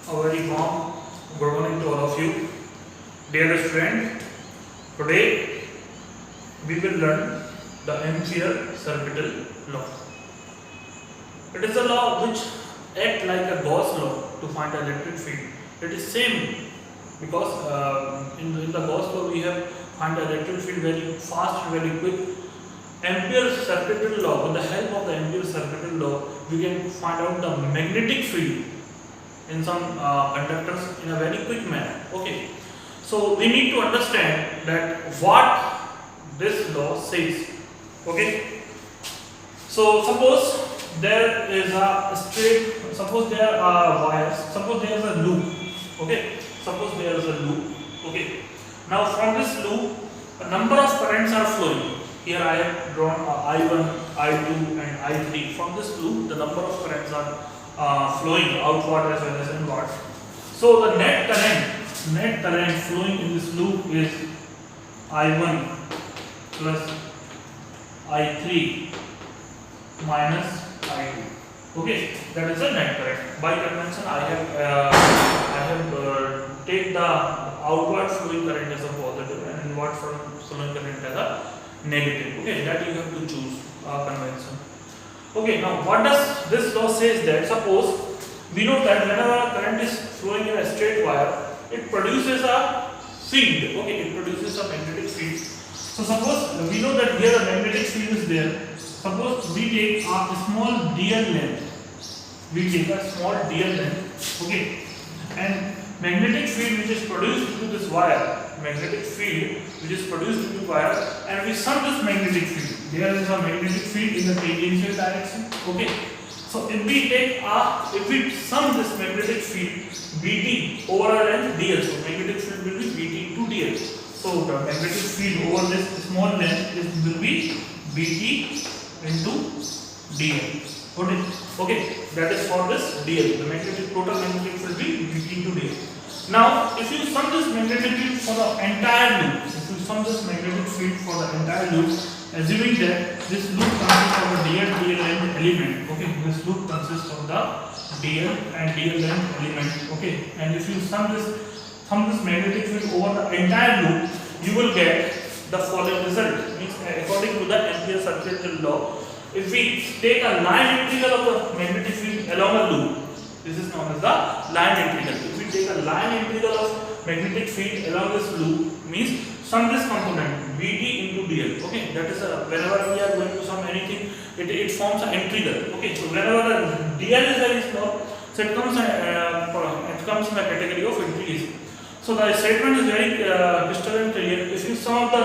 A very warm good morning to all of you. Dear friend, today we will learn the Ampere-Circuital law. It is a law which acts like a Gauss law to find the electric field. It is same because in the Gauss law we have find the electric field very fast, very quick. Ampere-Circuital law, with the help of the Ampere-Circuital law, we can find out the magnetic field in some conductors in a very quick manner. Okay, so we need to understand that what this law says. Okay, so suppose there is a straight, suppose there are wires, suppose there is a loop. Okay, suppose there is a loop. Okay, now from this loop a number of currents are flowing. Here I have drawn I1, I2 and I3. From this loop the number of currents are flowing outward as well as inward. So the net current flowing in this loop is I1 plus I3 minus I2. Okay, that is the net current. By convention, I have take the outward flowing current as a positive and inward flowing current as a negative. Okay, that you have to choose convention. Okay, now what does this law says that suppose we know that whenever a current is flowing in a straight wire, it produces a field. Okay, it produces a magnetic field. So suppose we know that here a magnetic field is there. Suppose we take a small dl length. We take a small dl length. Okay, and magnetic field which is produced through this wire. Magnetic field which is produced through the wire, and we sum this magnetic field. There is a magnetic field in the tangential direction. Okay, so if we sum this magnetic field bt over a length dl, so magnetic field will be bt into dl. So the magnetic field over this small length will be bt into dl. Okay, that is for this dl. The total magnetic field will be bt into dl. Now, if you sum this magnetic field for the entire loop, assuming that this loop consists of a dl length element, okay, this loop consists of the dl and dl length element, okay, and if you sum this magnetic field over the entire loop, you will get the following result. Means according to the Ampere-Circuital law, if we take a line integral of the magnetic field along a loop, this is known as the line integral. If we take a line integral of magnetic field along this loop, means sum this component bt into dl. Okay, that is whenever we are going to sum anything, it forms an integral. Okay, so whenever the dl is very small, so it comes in the category of integration. So the statement is very crystal and clear. If you sum the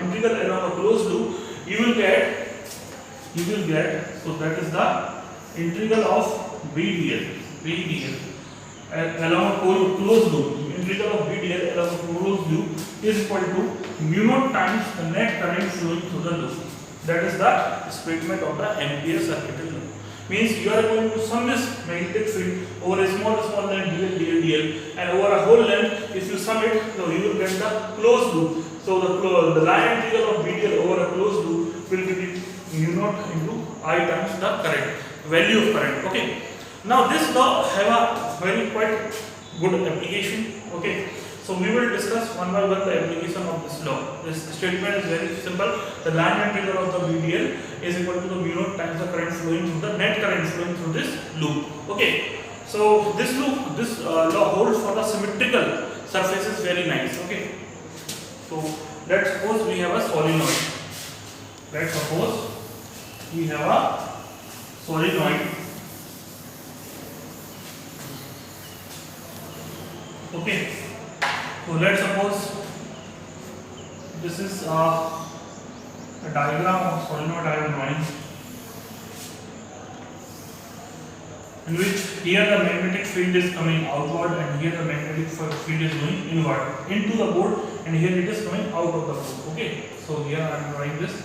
integral along a closed loop, you will get. So that is the integral of b dl along a closed loop. Integral of b dl along a closed loop is equal to mu naught times the net current flowing through the loop. That is the statement of the Ampere-Circuital law. Means you are going to sum this magnetic field over a small length dl, and over a whole length, if you sum it, so you will get the closed loop. So the line integral of b dl over a closed loop will be mu naught into I times the current, value of current. Okay. Now this law have a very quite good application. Okay, so we will discuss one by one the application of this law. This statement is very simple. The line integral of the VDL is equal to the mu naught times the current flowing through the net current flowing through this loop. Okay, so this law holds for the symmetrical surfaces very nice. Okay, so let's suppose we have a solenoid. Let's suppose we have a solenoid. Okay, so let's suppose this is a diagram of solenoid I am drawing, in which here the magnetic field is coming outward and here the magnetic field is going inward into the board, and here it is coming out of the board. Okay, so here I am drawing this.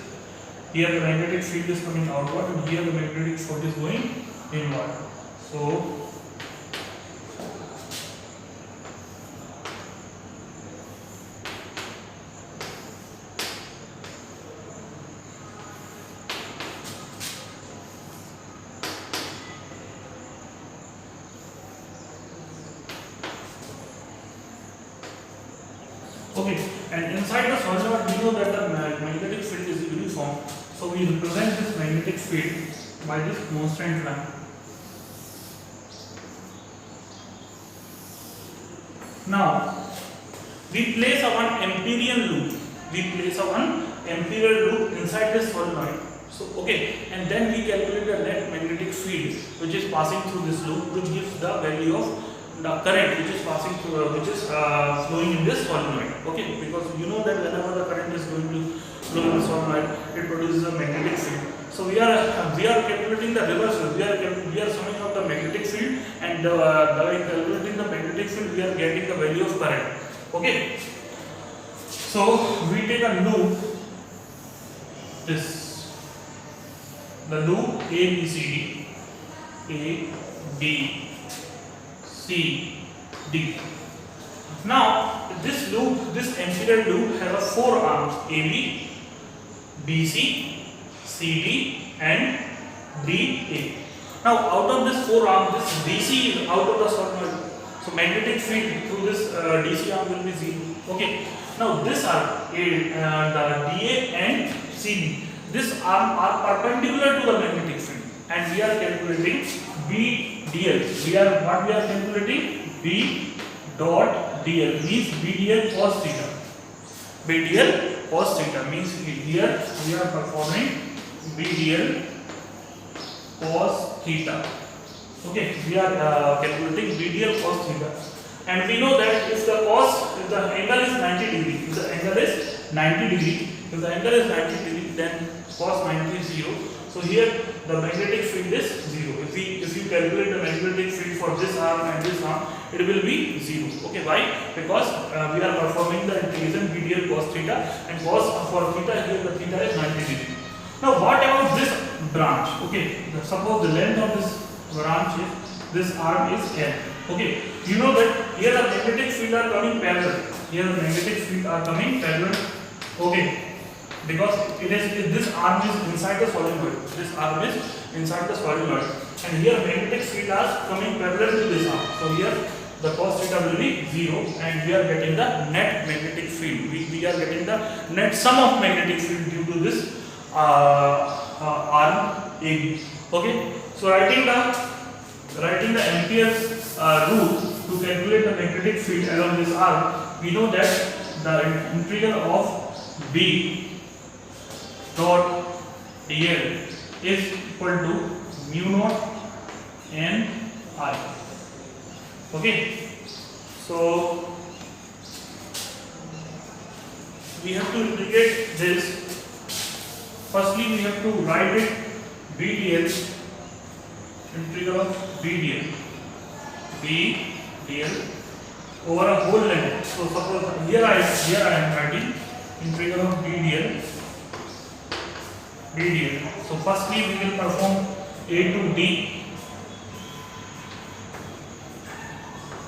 Here the magnetic field is coming outward and here the magnetic field is going inward. So Okay, and inside the solenoid we know that the magnetic field is uniform, so we represent this magnetic field by this constant line. Now we place a one amperial loop. We place a one amperial loop inside this solenoid. So okay, and then we calculate the net magnetic field which is passing through this loop, which gives the value of the current which is passing through, which is flowing in this solenoid. Okay, because you know that whenever the current is going to flow in the solenoid, it produces a magnetic field. So we are calculating the reverse. We are summing up the magnetic field, and by calculating the magnetic field, we are getting the value of current. Okay. So we take a loop. The loop A B C D. Now this loop, this amperial loop has a 4 arms: AB, BC, CD, and DA. Now out of this 4 arms, this DC is out of the solenoid. So magnetic field through this DC arm will be 0. Okay. Now this arm, the DA and CD, this arm are perpendicular to the magnetic field, and we are calculating BDL. We are calculating B dot DL means BDL cos theta. BDL cos theta means here we are performing BDL cos theta. Okay, we are calculating BDL cos theta, and we know that if the angle is 90 degree, if the angle is 90 degree, then cos 90 is 0. So here the magnetic field is 0. If you calculate the magnetic field for this arm and this arm, it will be 0. Okay, why? Because we are performing the integration BDL cos theta, and cos for theta, here the theta is 90 degree. Now what about this branch? Okay, suppose the length of this branch is, this arm is L. Okay, you know that here the magnetic field are coming parallel. Here the magnetic field are coming parallel. Okay, because this arm is inside the solenoid. This arm is inside the solenoid, and here magnetic field are coming parallel to this arm. So here the cos theta will be 0, and we are getting the net magnetic field. We are getting the net sum of magnetic field due to this arm AB. Okay, so writing the Ampere's rule to calculate the magnetic field along this arm, we know that the integral of B dot dl is equal to mu naught n I. Okay, so we have to integrate this. Firstly, we have to write it BDL, integral of BDL over a whole length. So suppose here I am writing integral of BDL. So firstly we will perform A to D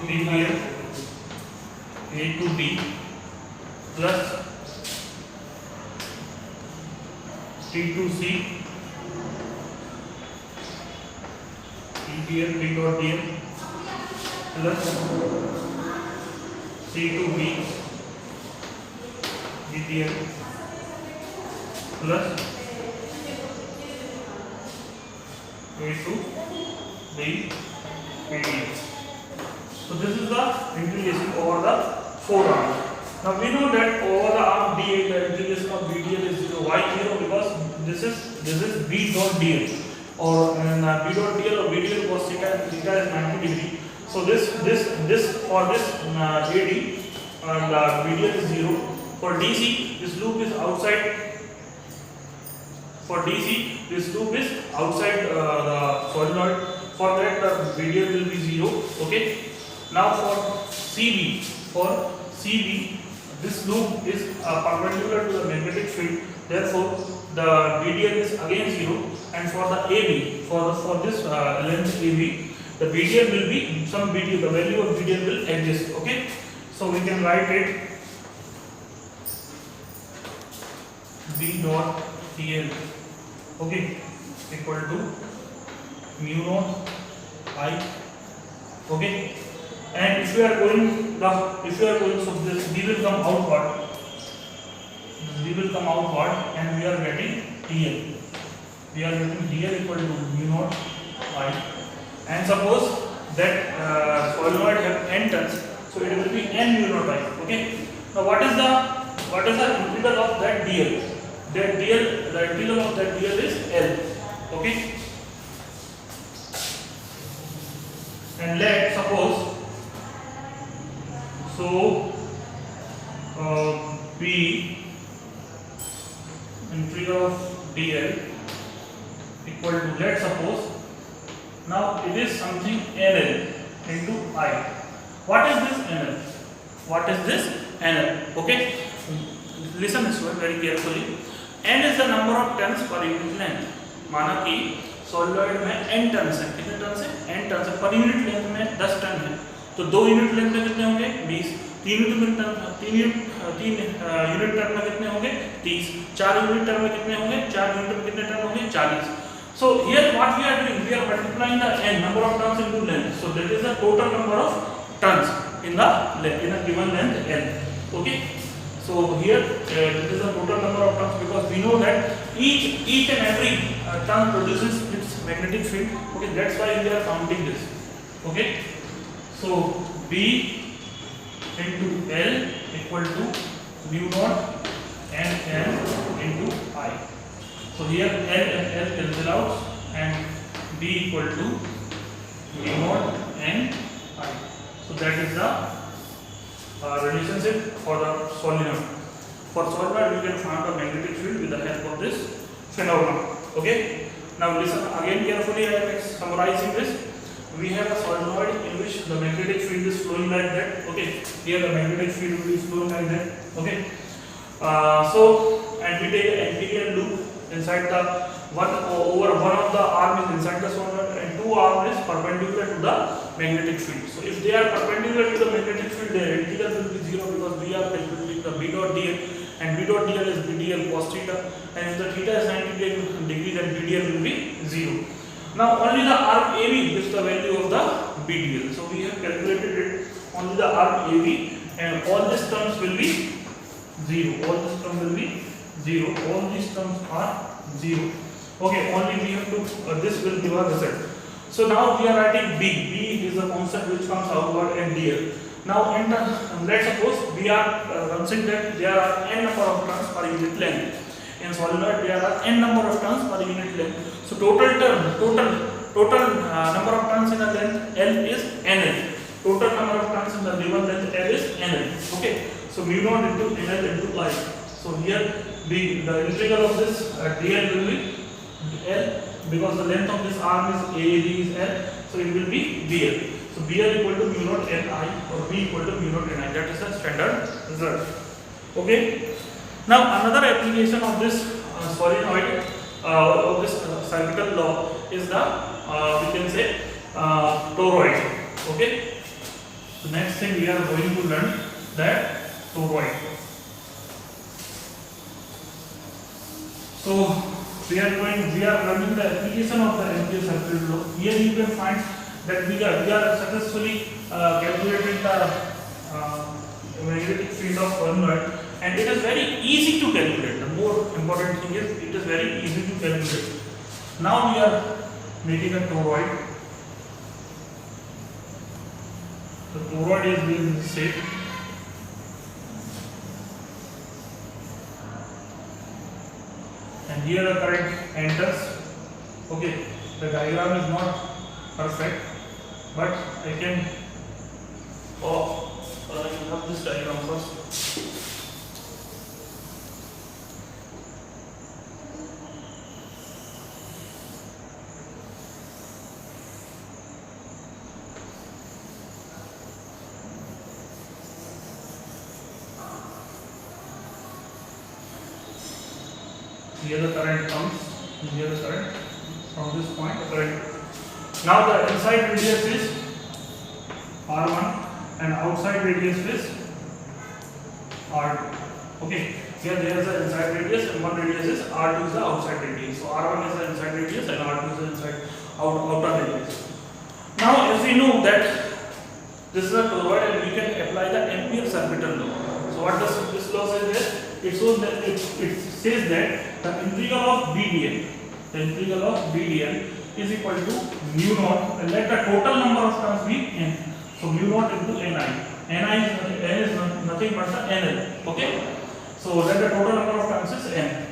BDL, A to D plus T to C BDL, B dot DL plus C to B BDL plus A to B BDL. So this is the integration over the 4 arms. Now we know that over the arm DA, the integration of BDL is 0. Why 0? Because this is B dot DL, or B dot DL or BDL cos theta is 90 degree. So this for this AD, and BDL is 0. For DC, this loop is outside. For DC, this loop is outside the solenoid. For that, the BDL will be 0. Okay. Now for CB, this loop is perpendicular to the magnetic field. Therefore, the BDL is again 0. And for the AB, for this length AB, the BDL will be some BDL. The value of BDL will exist. Okay. So we can write it B dot DL. Okay, equal to mu naught I. Okay, and if we are going if you are going, so this D will come outward, and we are getting DL. We are getting DL equal to mu naught I. And suppose that solenoid have n turns, so it will be n mu naught I. Okay. Now what is the integral of that DL? The integral of that DL is L. Okay. And let suppose B integral of DL equal to, let's suppose now it is something NL into I. What is this NL? What is this NL? Okay, listen this one very carefully. N is the number of turns per unit length. माना कि सॉलिडॉइड में n turns है, कितने turns है? n turns है। Per unit length में 10 turn है, तो 2 यूनिट लेंथ में कितने होंगे? 20। 3 यूनिट टर्न में कितने होंगे? 30। 4 यूनिट टर्न में कितने होंगे? 4 यूनिट में कितने टर्न होंगे? 40। So here what we are doing, we are multiplying the n number of turns into length. So that is the total number of turns in a given length n. Okay. So here it is the total number of turns, because we know that each and every turn produces its magnetic field. Okay, that's why we are counting this. Okay. So B into L equal to mu naught and L into I. So here L and L cancel out, and B equal to mu naught and I. So that is the relationship for the solenoid. For solenoid, we can find the magnetic field with the help of this phenomenon. Okay. Now listen again carefully. I am summarizing this. We have a solenoid in which the magnetic field is flowing like that. Okay. Here the magnetic field will be flowing like that. Okay. And we take an integral loop inside the one of the arm is inside the solenoid, and 2 arms is perpendicular to the magnetic field. So if they are perpendicular to the magnetic field, their integral will be 0, because we are calculating the B dot dl, and B dot dl is dl cos theta, and if the theta is 90 degrees, then dl will be 0. Now only the arm AB gives the value of the BDL. So we have calculated it, only the arm AB, and all these terms will be 0. All these terms will be 0. All these terms are 0. Okay, only we have to, this will give a result. So now we are writing B. B is a constant which comes outward, and DL. Now let's suppose we are considering that there are n number of turns per unit length. In solenoid there are n number of turns per unit length. So total number of turns in a length L is NL. Total number of turns in the given length L is NL. Okay. So mu naught into NL into I. So here the integral of this DL will be L, because the length of this arm is AD is L, so it will be BL. So BL equal to mu naught NI, or B equal to mu naught NI. That is the standard result. Okay. Now another application of this solenoid of this cyclical law is the we can say toroid. Okay. So next thing we are going to learn that toroid. So we are learning the application of the Ampere's cyclical law. Here you can find that we are successfully calculating the magnetic field of solenoid, and it is very easy to calculate. The more important thing is it is very easy to calculate. Now we are making a toroid. The toroid is in this shape. And here the current enters. Okay, the diagram is not perfect, but I can have this diagram first. Here the current comes, here the current from this point, the current. Now the inside radius is R1 and outside radius is R2. Okay, here there is the inside radius and one radius is R2 is the outside radius. So R1 is the inside radius and R2 is the outer radius. Now as we know that This is a toroid and we can apply the Ampere's orbital law. So what does this law say there? It shows that it says that the integral of BdL is equal to mu naught, and let the total number of turns be n. So mu naught into Ni. N is nothing but the NL. Okay. So let the total number of turns is n.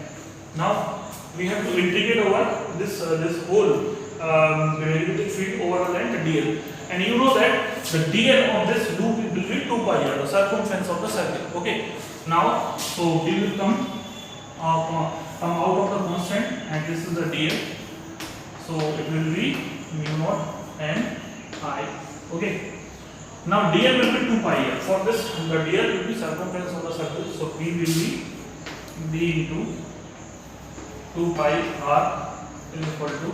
Now we have to integrate over this whole magnetic field over the length dl, and you know that the dl of this loop will be 2 pi r, the circumference of the circle. Okay. Now so d will come out of the constant, and this is the dl. So it will be mu naught n I. Okay. Now dl will be 2 pi r. For this, the dl will be circumference of the circle. So p will be d into 2 pi r is equal to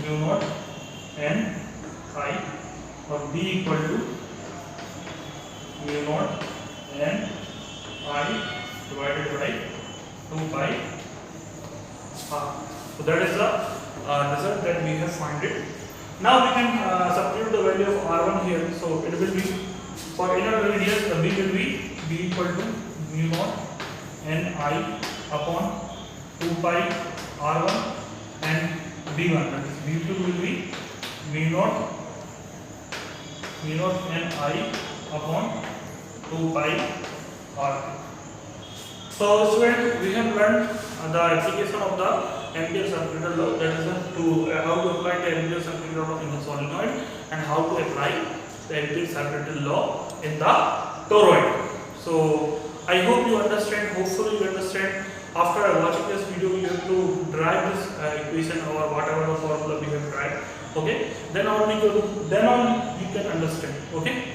mu naught n I, or b equal to mu naught n I divided by 2 pi r. So that is the result that we have found it. Now we can substitute the value of r1 here. So it will be, for inner radius, the b will be b equal to mu naught n I upon 2 pi r1, and b1, that is b2 will be mu naught n I upon 2 pi r2. So students, we have learned the application of the Ampere's orbital law, that is how to apply the Ampere's orbital law in the solenoid, and how to apply the Ampere's orbital law in the toroid. So I hope you understand, hopefully you understand. After watching this video, you have to derive this equation or whatever the formula we have derived. Okay, then only you can understand. Okay.